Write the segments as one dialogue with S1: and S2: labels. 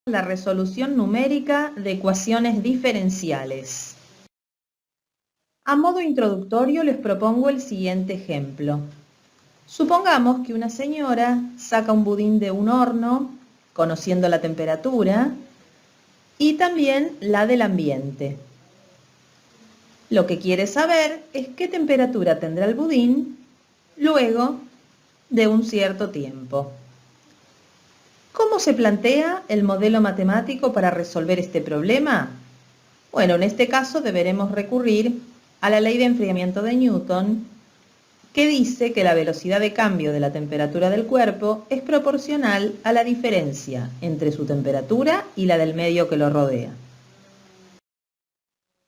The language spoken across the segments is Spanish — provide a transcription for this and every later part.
S1: La resolución numérica de ecuaciones diferenciales. A modo introductorio les propongo el siguiente ejemplo. Supongamos que una señora saca un budín de un horno, conociendo la temperatura, y también la del ambiente. Lo que quiere saber es qué temperatura tendrá el budín luego de un cierto tiempo. ¿Cómo se plantea el modelo matemático para resolver este problema? Bueno, en este caso deberemos recurrir a la ley de enfriamiento de Newton, que dice que la velocidad de cambio de la temperatura del cuerpo es proporcional a la diferencia entre su temperatura y la del medio que lo rodea.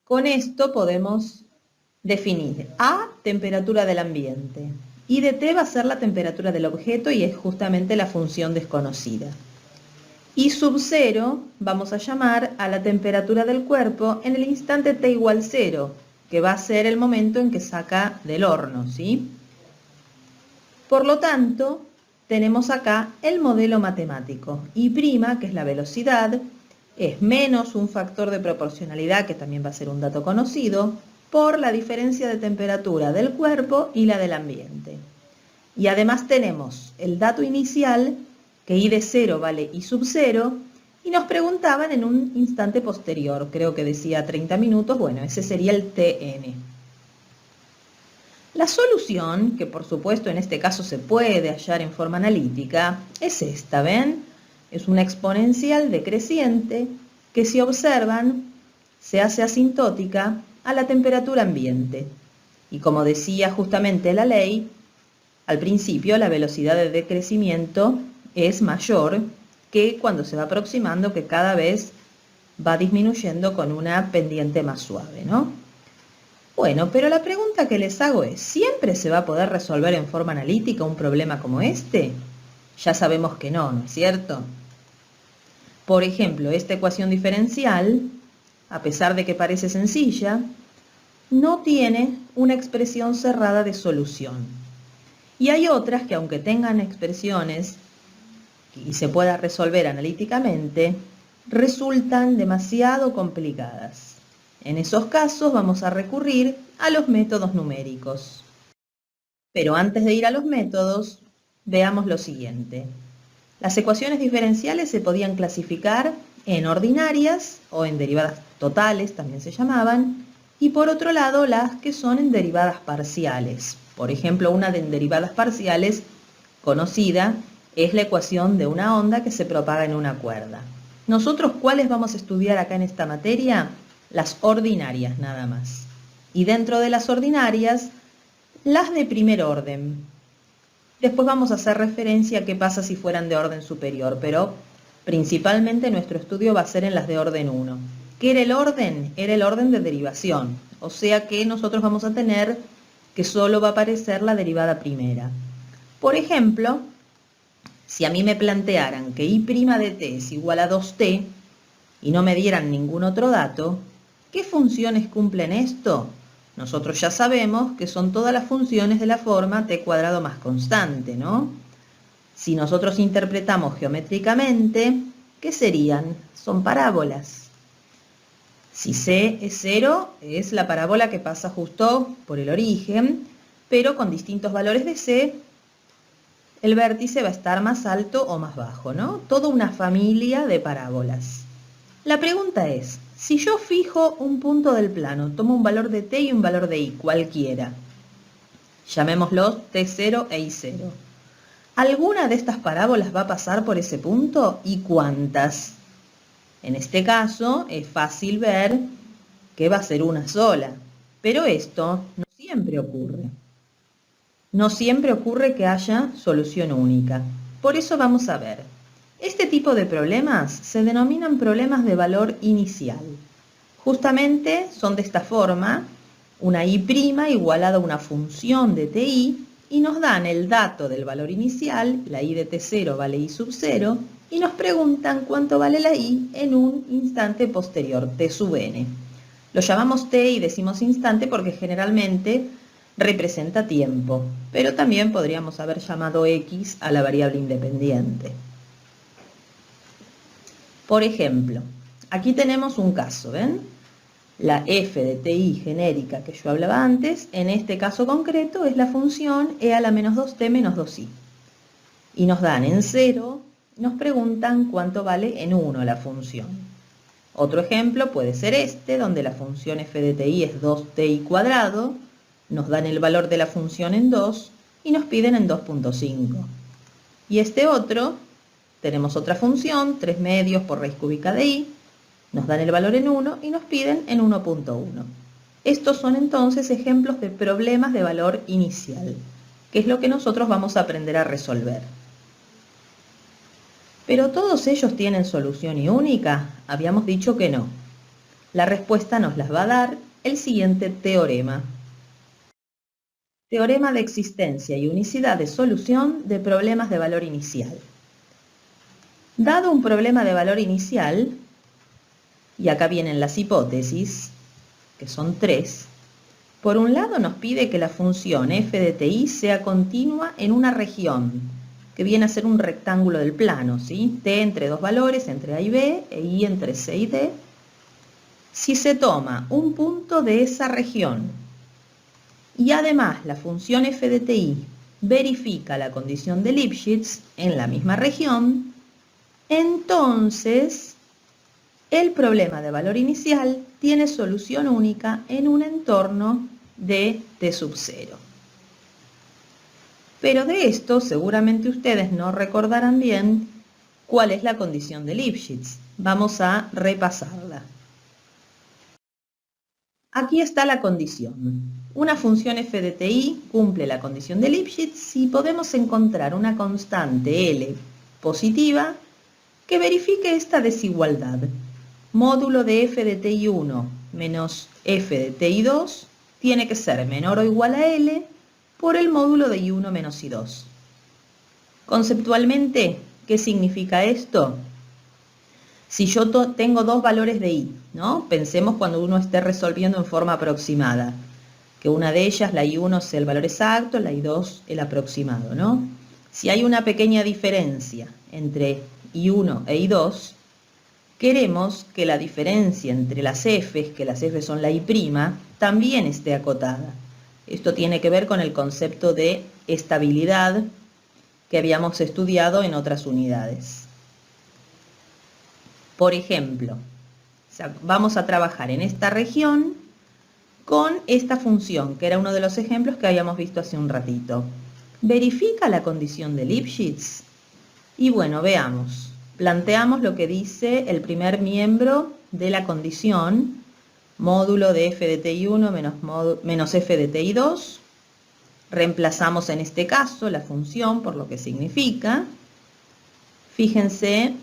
S1: Con esto podemos definir A, temperatura del ambiente, y de T va a ser la temperatura del objeto y es justamente la función desconocida. Y sub 0 vamos a llamar a la temperatura del cuerpo en el instante T igual 0, que va a ser el momento en que saca del horno, ¿sí? Por lo tanto, tenemos acá el modelo matemático. Y', que es la velocidad, es menos un factor de proporcionalidad, que también va a ser un dato conocido, por la diferencia de temperatura del cuerpo y la del ambiente. Y además tenemos el dato inicial, que I de 0 vale I sub 0, y nos preguntaban en un instante posterior, creo que decía 30 minutos, bueno, ese sería el Tn. La solución, que por supuesto en este caso se puede hallar en forma analítica, es esta, ¿ven? Es una exponencial decreciente que, si observan, se hace asintótica a la temperatura ambiente. Y como decía justamente la ley, al principio la velocidad de decrecimiento es mayor que cuando se va aproximando, que cada vez va disminuyendo con una pendiente más suave, ¿no? Bueno, pero la pregunta que les hago es, ¿siempre se va a poder resolver en forma analítica un problema como este? Ya sabemos que no, ¿no es cierto? Por ejemplo, esta ecuación diferencial, a pesar de que parece sencilla, no tiene una expresión cerrada de solución. Y hay otras que, aunque tengan expresiones y se pueda resolver analíticamente, resultan demasiado complicadas. En esos casos vamos a recurrir a los métodos numéricos. Pero antes de ir a los métodos, veamos lo siguiente. Las ecuaciones diferenciales se podían clasificar en ordinarias o en derivadas totales, también se llamaban, y por otro lado las que son en derivadas parciales. Por ejemplo, una de derivadas parciales conocida es la ecuación de una onda que se propaga en una cuerda. ¿Nosotros cuáles vamos a estudiar acá en esta materia? Las ordinarias nada más. Y dentro de las ordinarias, las de primer orden. Después vamos a hacer referencia a qué pasa si fueran de orden superior, pero principalmente nuestro estudio va a ser en las de orden 1. ¿Qué era el orden? Era el orden de derivación, o sea que nosotros vamos a tener que solo va a aparecer la derivada primera. Por ejemplo, si a mí me plantearan que I' de t es igual a 2t y no me dieran ningún otro dato, ¿qué funciones cumplen esto? Nosotros ya sabemos que son todas las funciones de la forma t² más constante, ¿no? Si nosotros interpretamos geométricamente, ¿qué serían? Son parábolas. Si c es 0, es la parábola que pasa justo por el origen, pero con distintos valores de c, el vértice va a estar más alto o más bajo, ¿no? Toda una familia de parábolas. La pregunta es, si yo fijo un punto del plano, tomo un valor de t y un valor de i, cualquiera, llamémoslos t0 e i0, ¿alguna de estas parábolas va a pasar por ese punto y cuántas? En este caso es fácil ver que va a ser una sola, pero esto no siempre ocurre. No siempre ocurre que haya solución única. Por eso vamos a ver. Este tipo de problemas se denominan problemas de valor inicial. Justamente son de esta forma, una I' igualada a una función de TI, y nos dan el dato del valor inicial, la I de T0 vale I sub 0, y nos preguntan cuánto vale la I en un instante posterior, T sub n. Lo llamamos T y decimos instante porque generalmente representa tiempo, pero también podríamos haber llamado X a la variable independiente. Por ejemplo, aquí tenemos un caso, ¿ven? La f de ti genérica que yo hablaba antes, en este caso concreto, es la función e a la menos 2t menos 2i. Y nos dan en 0, nos preguntan cuánto vale en 1 la función. Otro ejemplo puede ser este, donde la función f de ti es 2ti cuadrado, nos dan el valor de la función en 2 y nos piden en 2.5. Y este otro, tenemos otra función, 3 medios por raíz cúbica de i, nos dan el valor en 1 y nos piden en 1.1. Estos son entonces ejemplos de problemas de valor inicial, que es lo que nosotros vamos a aprender a resolver. ¿Pero todos ellos tienen solución y única? Habíamos dicho que no. La respuesta nos las va a dar el siguiente teorema. Teorema de existencia y unicidad de solución de problemas de valor inicial. Dado un problema de valor inicial, y acá vienen las hipótesis, que son 3, por un lado nos pide que la función f de ti sea continua en una región, que viene a ser un rectángulo del plano, ¿sí? T entre dos valores, entre a y b, e i entre c y d, si se toma un punto de esa región, y además la función f de ti verifica la condición de Lipschitz en la misma región, entonces el problema de valor inicial tiene solución única en un entorno de t sub 0. Pero de esto seguramente ustedes no recordarán bien cuál es la condición de Lipschitz. Vamos a repasarla. Aquí está la condición. Una función f de ti cumple la condición de Lipschitz si podemos encontrar una constante L positiva que verifique esta desigualdad. Módulo de f de ti 1 menos f de ti 2 tiene que ser menor o igual a L por el módulo de i1 menos i2. Conceptualmente, ¿qué significa esto? Si yo tengo dos valores de i, ¿no? Pensemos cuando uno esté resolviendo en forma aproximada, que una de ellas, la i1, sea el valor exacto, la i2 el aproximado, ¿no? Si hay una pequeña diferencia entre i1 e i2, queremos que la diferencia entre las f's, que las f's son la i', también esté acotada. Esto tiene que ver con el concepto de estabilidad que habíamos estudiado en otras unidades. Por ejemplo, vamos a trabajar en esta región con esta función, que era uno de los ejemplos que habíamos visto hace un ratito. ¿Verifica la condición de Lipschitz? Y bueno, veamos. Planteamos lo que dice el primer miembro de la condición, módulo de f de ti1 menos f de ti2. Reemplazamos en este caso la función por lo que significa. Fíjense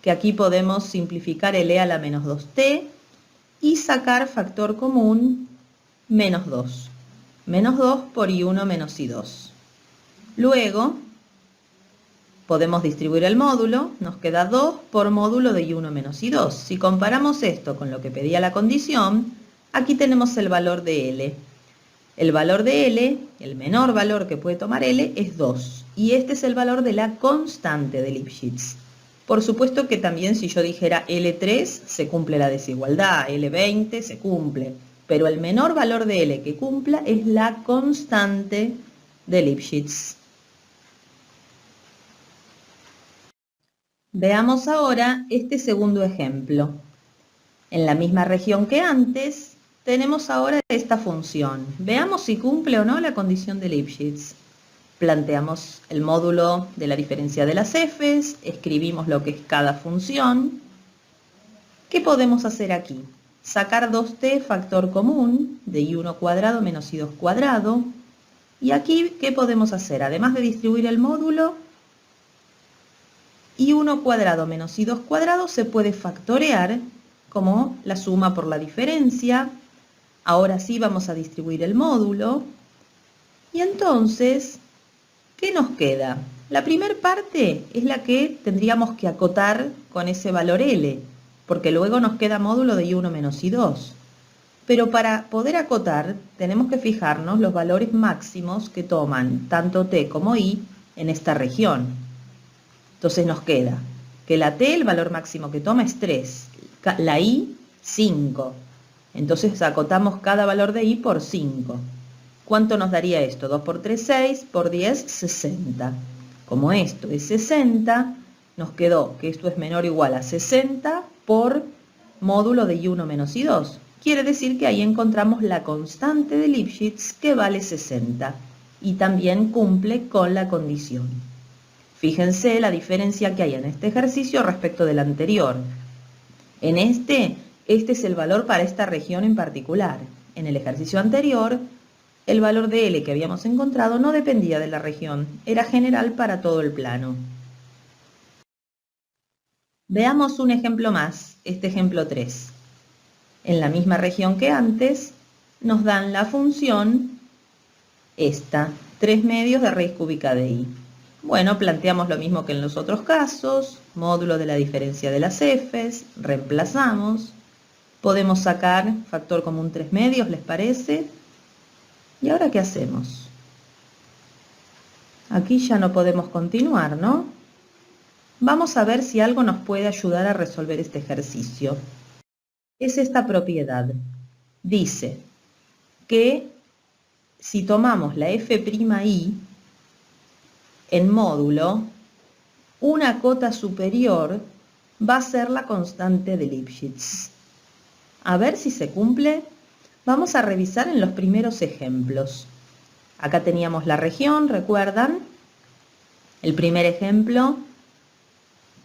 S1: que aquí podemos simplificar el e a la menos 2t y sacar factor común menos 2. Menos 2 por i1 menos i2. Luego podemos distribuir el módulo, nos queda 2 por módulo de i1 menos i2. Si comparamos esto con lo que pedía la condición, aquí tenemos el valor de L. El valor de L, el menor valor que puede tomar L, es 2. Y este es el valor de la constante de Lipschitz. Por supuesto que también si yo dijera L3 se cumple la desigualdad, L20 se cumple. Pero el menor valor de L que cumpla es la constante de Lipschitz. Veamos ahora este segundo ejemplo. En la misma región que antes, tenemos ahora esta función. Veamos si cumple o no la condición de Lipschitz. Planteamos el módulo de la diferencia de las f's, escribimos lo que es cada función. ¿Qué podemos hacer aquí? Sacar 2t factor común de i1 cuadrado menos i2 cuadrado. Y aquí, ¿qué podemos hacer? Además de distribuir el módulo, i1 cuadrado menos i2 cuadrado se puede factorear como la suma por la diferencia. Ahora sí vamos a distribuir el módulo. Y entonces, ¿qué nos queda? La primera parte es la que tendríamos que acotar con ese valor L, porque luego nos queda módulo de i1 menos i2. Pero para poder acotar, tenemos que fijarnos los valores máximos que toman tanto t como i en esta región. Entonces nos queda que la t, el valor máximo que toma es 3, la i, 5. Entonces acotamos cada valor de i por 5. ¿Cuánto nos daría esto? 2 por 3, 6, por 10, 60. Como esto es 60, nos quedó que esto es menor o igual a 60 por módulo de i1 menos i2. Quiere decir que ahí encontramos la constante de Lipschitz que vale 60 y también cumple con la condición. Fíjense la diferencia que hay en este ejercicio respecto del anterior. En este es el valor para esta región en particular. En el ejercicio anterior, el valor de L que habíamos encontrado no dependía de la región, era general para todo el plano. Veamos un ejemplo más, este ejemplo 3. En la misma región que antes, nos dan la función esta, 3 medios de raíz cúbica de i. Bueno, planteamos lo mismo que en los otros casos, módulo de la diferencia de las f's, reemplazamos, podemos sacar factor común 3 medios, ¿les parece? ¿Y ahora qué hacemos? Aquí ya no podemos continuar, ¿no? Vamos a ver si algo nos puede ayudar a resolver este ejercicio. Es esta propiedad. Dice que si tomamos la f'I en módulo, una cota superior va a ser la constante de Lipschitz. A ver si se cumple. Vamos a revisar en los primeros ejemplos. Acá teníamos la región, ¿recuerdan? El primer ejemplo.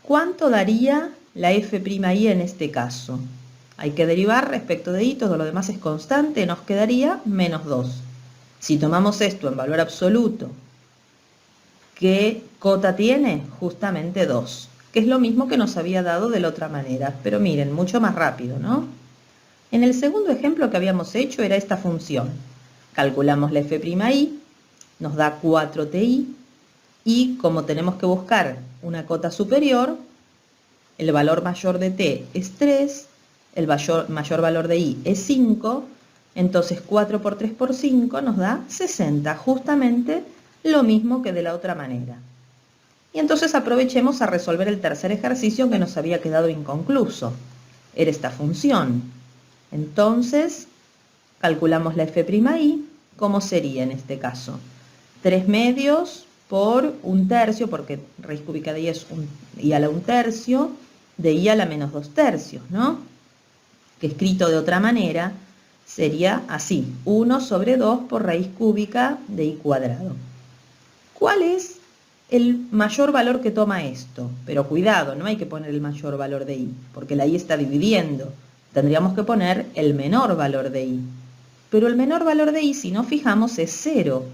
S1: ¿Cuánto daría la f'I en este caso? Hay que derivar respecto de i, todo lo demás es constante, nos quedaría menos 2. Si tomamos esto en valor absoluto, ¿qué cota tiene? Justamente 2, que es lo mismo que nos había dado de la otra manera, pero miren, mucho más rápido, ¿no? En el segundo ejemplo que habíamos hecho era esta función. Calculamos la f'I, nos da 4ti, y como tenemos que buscar una cota superior, el valor mayor de t es 3, el mayor valor de i es 5, entonces 4 por 3 por 5 nos da 60, justamente lo mismo que de la otra manera. Y entonces aprovechemos a resolver el tercer ejercicio que nos había quedado inconcluso. Era esta función. Entonces, calculamos la f'I, ¿cómo sería en este caso? 3 medios por 1/3, porque raíz cúbica de i es i a la 1/3, de i a la menos 2/3, ¿no? Que escrito de otra manera sería así, 1 sobre 2 por raíz cúbica de i cuadrado. ¿Cuál es el mayor valor que toma esto? Pero cuidado, no hay que poner el mayor valor de i, porque la i está dividiendo. Tendríamos que poner el menor valor de i. Pero el menor valor de i, si nos fijamos, es 0.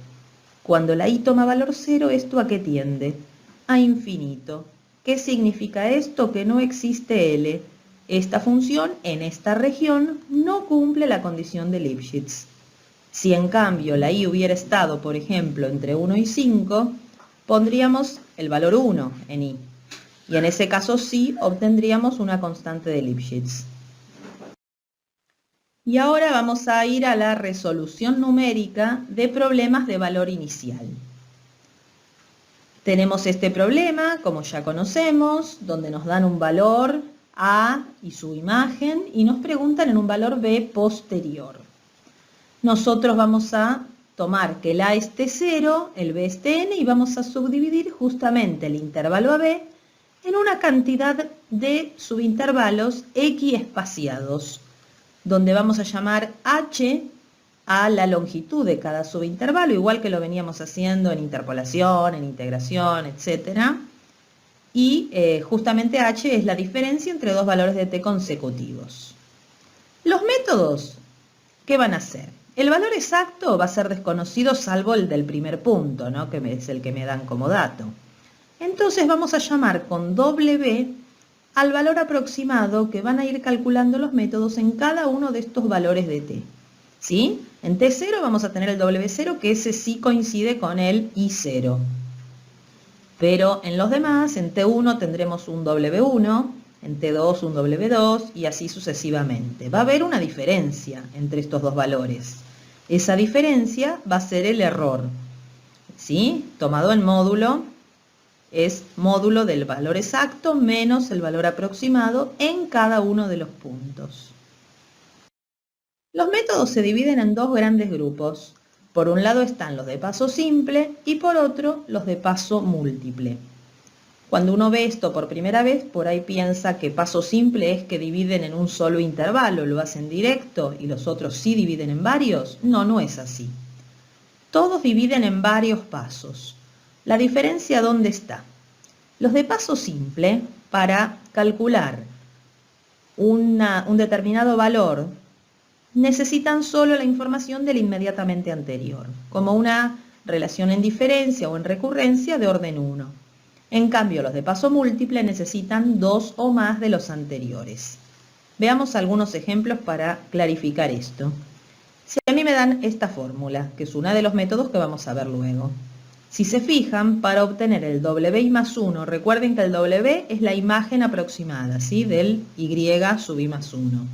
S1: Cuando la i toma valor 0, ¿esto a qué tiende? A infinito. ¿Qué significa esto? Que no existe L. Esta función en esta región no cumple la condición de Lipschitz. Si en cambio la i hubiera estado, por ejemplo, entre 1 y 5, pondríamos el valor 1 en i. Y en ese caso sí obtendríamos una constante de Lipschitz. Y ahora vamos a ir a la resolución numérica de problemas de valor inicial. Tenemos este problema, como ya conocemos, donde nos dan un valor A y su imagen y nos preguntan en un valor B posterior. Nosotros vamos a tomar que el A esté 0, el B esté n y vamos a subdividir justamente el intervalo AB en una cantidad de subintervalos X espaciados, donde vamos a llamar H a la longitud de cada subintervalo, igual que lo veníamos haciendo en interpolación, en integración, etc. Y justamente H es la diferencia entre dos valores de t consecutivos. Los métodos, ¿qué van a hacer? El valor exacto va a ser desconocido salvo el del primer punto, ¿no? Que es el que me dan como dato. Entonces vamos a llamar con W al valor aproximado que van a ir calculando los métodos en cada uno de estos valores de t. ¿Sí? En T0 vamos a tener el W0, que ese sí coincide con el I0. Pero en los demás, en T1 tendremos un W1, en T2 un W2 y así sucesivamente. Va a haber una diferencia entre estos dos valores. Esa diferencia va a ser el error, ¿sí? Tomado en módulo Es módulo del valor exacto menos el valor aproximado en cada uno de los puntos. Los métodos se dividen en dos grandes grupos. Por un lado están los de paso simple y por otro los de paso múltiple. Cuando uno ve esto por primera vez, por ahí piensa que paso simple es que dividen en un solo intervalo, lo hacen directo y los otros sí dividen en varios. No, no es así. Todos dividen en varios pasos. ¿La diferencia dónde está? Los de paso simple, para calcular un determinado valor, necesitan solo la información del inmediatamente anterior, como una relación en diferencia o en recurrencia de orden 1. En cambio, los de paso múltiple necesitan 2 o más de los anteriores. Veamos algunos ejemplos para clarificar esto. Si a mí me dan esta fórmula, que es uno de los métodos que vamos a ver luego. Si se fijan, para obtener el W más 1, recuerden que el W es la imagen aproximada, ¿sí? Del Y sub I más 1.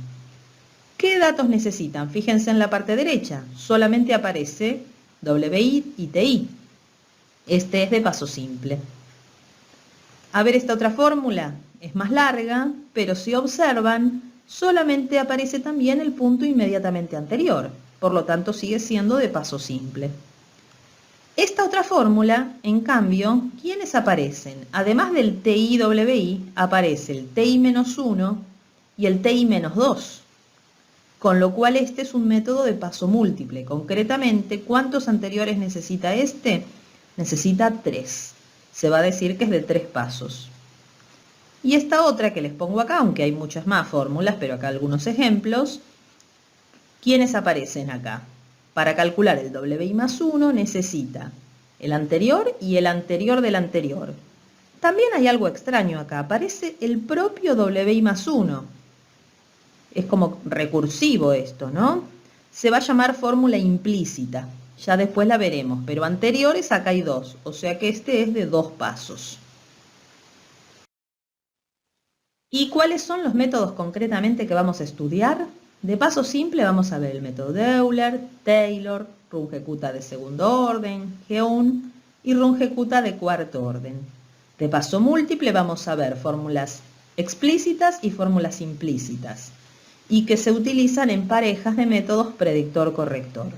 S1: ¿Qué datos necesitan? Fíjense en la parte derecha, solamente aparece WI y TI. Este es de paso simple. A ver esta otra fórmula, es más larga, pero si observan, solamente aparece también el punto inmediatamente anterior, por lo tanto sigue siendo de paso simple. Esta otra fórmula, en cambio, ¿quiénes aparecen? Además del TI-WI, aparece el TI-1 y el TI-2. Con lo cual este es un método de paso múltiple. Concretamente, ¿cuántos anteriores necesita este? Necesita 3. Se va a decir que es de 3 pasos. Y esta otra que les pongo acá, aunque hay muchas más fórmulas, pero acá algunos ejemplos, ¿quiénes aparecen acá? Para calcular el WI más 1 necesita el anterior y el anterior del anterior. También hay algo extraño acá, aparece el propio WI más 1. Es como recursivo esto, ¿no? Se va a llamar fórmula implícita, ya después la veremos, pero anteriores acá hay 2, o sea que este es de 2 pasos. ¿Y cuáles son los métodos concretamente que vamos a estudiar? De paso simple vamos a ver el método de Euler, Taylor, Runge-Kutta de segundo orden, Geun y Runge-Kutta de cuarto orden. De paso múltiple vamos a ver fórmulas explícitas y fórmulas implícitas, y que se utilizan en parejas de métodos predictor-corrector.